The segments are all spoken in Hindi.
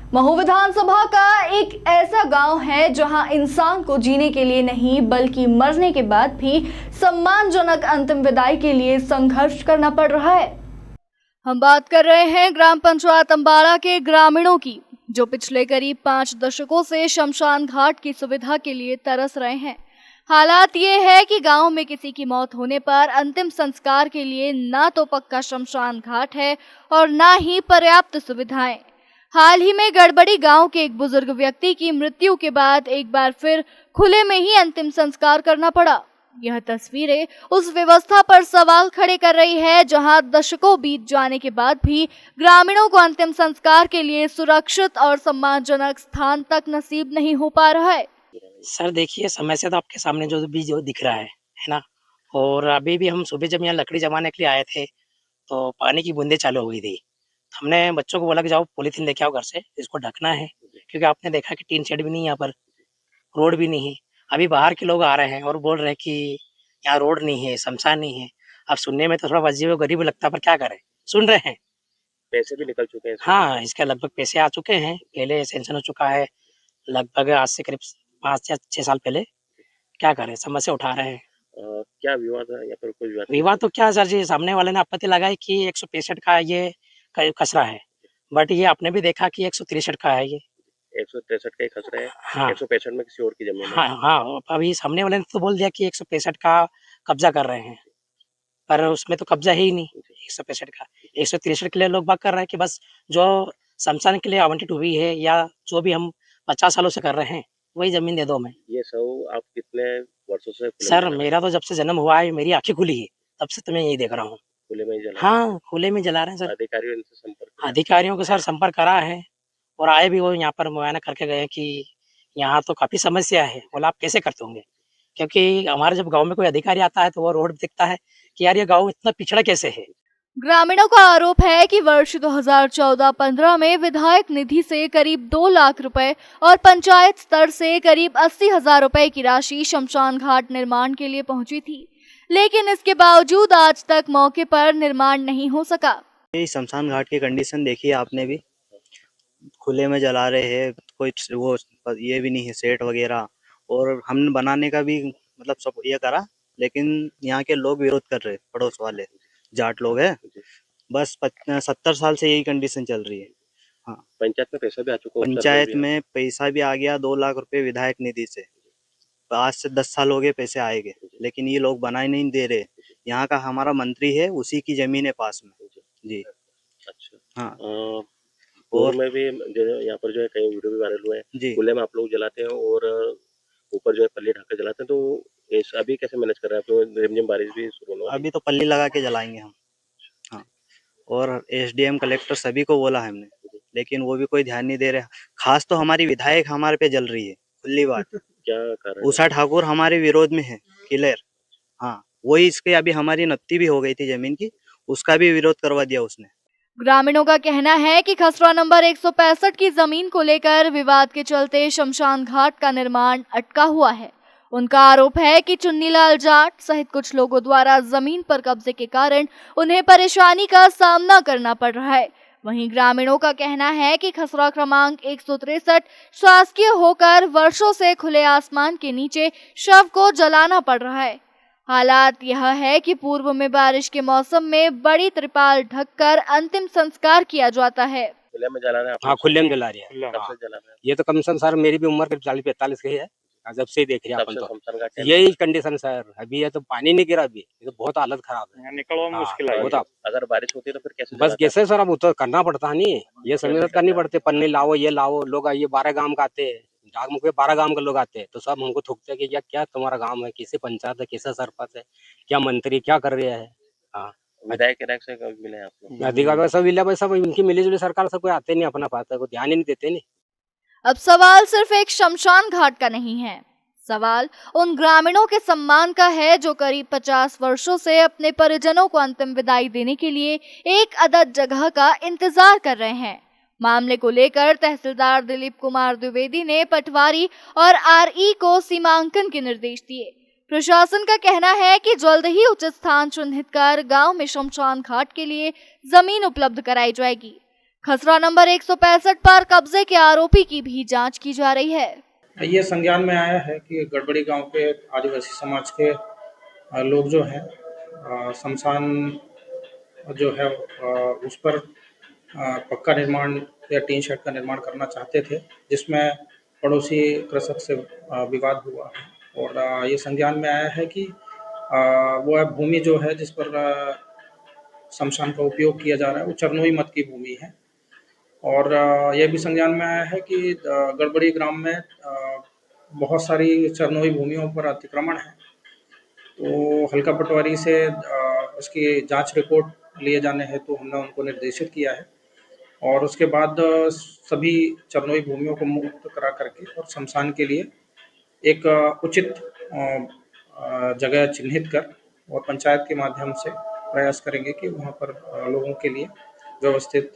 महू विधानसभा का एक ऐसा गांव है जहां इंसान को जीने के लिए नहीं बल्कि मरने के बाद भी सम्मानजनक अंतिम विदाई के लिए संघर्ष करना पड़ रहा है। हम बात कर रहे हैं ग्राम पंचायत अंबाड़ा के ग्रामीणों की, जो पिछले करीब 5 दशकों से शमशान घाट की सुविधा के लिए तरस रहे हैं। हालात ये है कि गांव में किसी की मौत होने पर अंतिम संस्कार के लिए ना तो पक्का शमशान घाट है और ना ही पर्याप्त सुविधाएं। हाल ही में गड़बड़ी गांव के एक बुजुर्ग व्यक्ति की मृत्यु के बाद एक बार फिर खुले में ही अंतिम संस्कार करना पड़ा। यह तस्वीरें उस व्यवस्था पर सवाल खड़े कर रही है जहां दशकों बीत जाने के बाद भी ग्रामीणों को अंतिम संस्कार के लिए सुरक्षित और सम्मानजनक स्थान तक नसीब नहीं हो पा रहा है। सर देखिए, समस्या तो आपके सामने जो दिख रहा है ना। और अभी भी हम सुबह जब यहाँ लकड़ी जमाने के लिए आए थे तो पानी की बूंदें चालू हो गई थी। हमने बच्चों को बोला कि जाओ पॉलीथीन लेके आओ घर से, इसको ढकना है, क्योंकि आपने देखा कि टीन शेड भी नहीं है, यहाँ पर रोड भी नहीं है। अभी बाहर के लोग आ रहे हैं और बोल रहे हैं कि यहाँ रोड नहीं है, शमशान नहीं है। अब सुनने में तो थोड़ा अजीब और गरीब लगता है, पर क्या करें, सुन रहे हैं। पैसे भी निकल चुके हैं। हाँ, इसके लगभग पैसे आ चुके हैं, पहले सैंक्शन हो चुका है लगभग आज से करीब 5 या 6 साल पहले। क्या करें, समस्या उठा रहे हैं। क्या विवाद है यहाँ पर? कोई विवाद तो क्या सर जी, सामने वाले ने आपत्ति लगाई कि 165 का ये कचरा है, बट ये आपने भी देखा कि 163 का है ये। 163 का ही खसरा है। हाँ। 165 में किसी और की जमीन है। हाँ हाँ, अभी सामने वाले ने तो बोल दिया कि 165 का कब्जा कर रहे हैं, पर उसमें तो कब्जा है ही नहीं 165 का। 163 के लिए लोग बात कर रहे हैं कि बस जो शमशान के लिए आवंटित हुई है या जो भी हम 50 सालों से कर रहे हैं वही जमीन दे दो हमें। ये सब आप कितने वर्षों से? सर मेरा तो जब से जन्म हुआ है, मेरी आंखें खुली है, तब से तो मैं यही देख रहा हूँ। खुले में ही जला? हाँ, खुले में जला रहे हैं सर। अधिकारियों इनसे संपर्क? अधिकारियों के सर संपर्क करा है और आए भी वो यहाँ पर मुआयना करके गए कि यहाँ तो काफी समस्या है। बोला आप कैसे करते होंगे, क्योंकि हमारे जब गांव में कोई अधिकारी आता है तो वो रोड दिखता है कि यार ये गांव इतना पिछड़ा कैसे है। ग्रामीणों का आरोप है कि वर्ष 2014-15 में विधायक निधि से करीब 2 लाख रुपए और पंचायत स्तर से करीब 80,000 रुपए की राशि शमशान घाट निर्माण के लिए पहुंची थी, लेकिन इसके बावजूद आज तक मौके पर निर्माण नहीं हो सका। शमशान घाट की कंडीशन देखी आपने भी, खुले में जला रहे हैं, कोई वो ये भी नहीं है सेट वगैरह। और हमने बनाने का भी मतलब सब ये करा, लेकिन यहाँ के लोग विरोध कर रहे, पड़ोस वाले जाट लोग हैं। बस 70 साल से यही कंडीशन चल रही है। हाँ, पंचायत में पैसा भी आ चुका? पंचायत में पैसा भी आ गया 2 लाख रुपए विधायक निधि से। आज से 10 साल हो गए पैसे आएंगे, लेकिन ये लोग बनाए नहीं दे रहे। यहाँ का हमारा मंत्री है, उसी की जमीन है पास में जी। अच्छा। हाँ, और में भी जो यहाँ पर जो है कई वीडियो भी वायरल हुए हैं, खुले में आप लोग जलाते हैं और ऊपर जो है पल्ली ढककर जलाते हैं, तो अभी कैसे मैनेज कर रहे हैं आप? रिमझिम बारिश भी शुरू हो, अभी तो पल्ली लगा के जलाएंगे हम। हाँ, और एसडीएम कलेक्टर सभी को बोला है हमने, लेकिन वो भी कोई ध्यान नहीं दे रहे। खास तो हमारी विधायक हमारे पे जल रही है, खुली बात। क्या कारण? उषा ठाकुर हमारे विरोध में है, क्लियर। हाँ, वही इसके अभी हमारी नब्ती भी हो गई थी जमीन की, उसका भी विरोध करवा दिया उसने। ग्रामीणों का कहना है कि खसरा नंबर 165 की जमीन को लेकर विवाद के चलते शमशान घाट का निर्माण अटका हुआ है। उनका आरोप है कि चुन्नीलाल जाट सहित कुछ लोगों द्वारा जमीन पर कब्जे के कारण उन्हें परेशानी का सामना करना पड़ रहा है। वहीं ग्रामीणों का कहना है कि खसरा क्रमांक 163 शासकीय होकर वर्षों से खुले आसमान के नीचे शव को जलाना पड़ रहा है। हालात यह है कि पूर्व में बारिश के मौसम में बड़ी त्रिपाल ढककर अंतिम संस्कार किया जाता है। खुले में जला रहे हैं? हाँ, खुले में जला रही है। कब से जला रहे हैं? ये तो कम से कम सर मेरी भी उम्र करीब 40-45 की है, जब से देख रहे हैं अपन तो शमशान घाट यही कंडीशन सर। अभी ये तो पानी नहीं गिरा, अभी ये तो बहुत हालत खराब है, निकलवा मुश्किल है। अगर बारिश होती है तो फिर कैसे? बस कैसे सर, अब तो करना पड़ता है, नहीं ये समय करनी पड़ती, पन्नी लाओ ये लाओ। लोग आइए 12 गांव का आते हैं, डाक मुख 12 गांव के लोग आते हैं, तो सब हमको थूकते हैं कि क्या तुम्हारा गांव है, कैसे पंचायत है, कैसे सरपंच है, क्या मंत्री क्या कर रहे हैं। हाँ, विधायक से कब मिले आप लोग? अधिकारी सब मिला, सब इनकी मिली जुली सरकार, सब कोई आते नहीं, अपना पाता को ध्यान ही नहीं देते नहीं। अब सवाल सिर्फ एक शमशान घाट का नहीं है, सवाल उन ग्रामीणों के सम्मान का है जो करीब 50 वर्षों से अपने परिजनों को अंतिम विदाई देने के लिए एक अदद जगह का इंतजार कर रहे हैं। मामले को लेकर तहसीलदार दिलीप कुमार द्विवेदी ने पटवारी और आरई को सीमांकन के निर्देश दिए। प्रशासन का कहना है कि जल्द ही उचित स्थान चिन्हित कर गांव में शमशान घाट के लिए जमीन उपलब्ध कराई जाएगी। खसरा नंबर 165 पर कब्जे के आरोपी की भी जांच की जा रही है। ये संज्ञान में आया है कि गड़बड़ी गांव के आदिवासी समाज के लोग जो हैं शमशान जो है उस पर पक्का निर्माण या टीन शेड का निर्माण करना चाहते थे, जिसमें पड़ोसी कृषक से विवाद हुआ और ये संज्ञान में आया है कि वो भूमि जो है जिस पर शमशान का उपयोग किया जा रहा है वो चरनोई मत की भूमि है और यह भी संज्ञान में आया है कि गड़बड़ी ग्राम में बहुत सारी चरनोई भूमियों पर अतिक्रमण है, तो हल्का पटवारी से उसकी जांच रिपोर्ट लिए जाने हेतु हमने उनको निर्देशित किया है और उसके बाद सभी चरनोई भूमियों को मुक्त करा करके और शमशान के लिए एक उचित जगह चिन्हित कर और पंचायत के माध्यम से प्रयास करेंगे कि वहाँ पर लोगों के लिए व्यवस्थित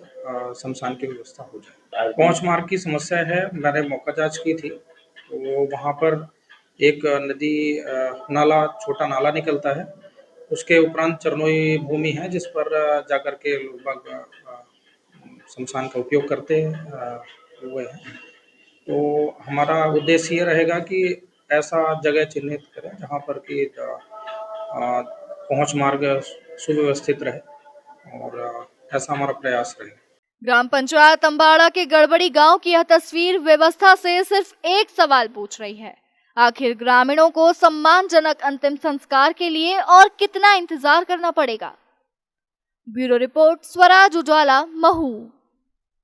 शमशान की व्यवस्था हो जाए। पहुँच मार्ग की समस्या है, मैंने मौका जांच की थी तो वहाँ पर एक नदी नाला छोटा नाला निकलता है, उसके उपरांत चरनोई भूमि है जिस पर जाकर के लोग शमशान का उपयोग करते हुए हैं। तो हमारा उद्देश्य ये रहेगा कि ऐसा जगह चिन्हित करें जहाँ पर कि पहुँच मार्ग सुव्यवस्थित रहे और ऐसा हमारा प्रयास रहे। ग्राम पंचायत अम्बाड़ा के गड़बड़ी गांव की यह तस्वीर व्यवस्था से सिर्फ एक सवाल पूछ रही है, आखिर ग्रामीणों को सम्मानजनक अंतिम संस्कार के लिए और कितना इंतजार करना पड़ेगा। ब्यूरो रिपोर्ट, स्वराज उजाला, महू।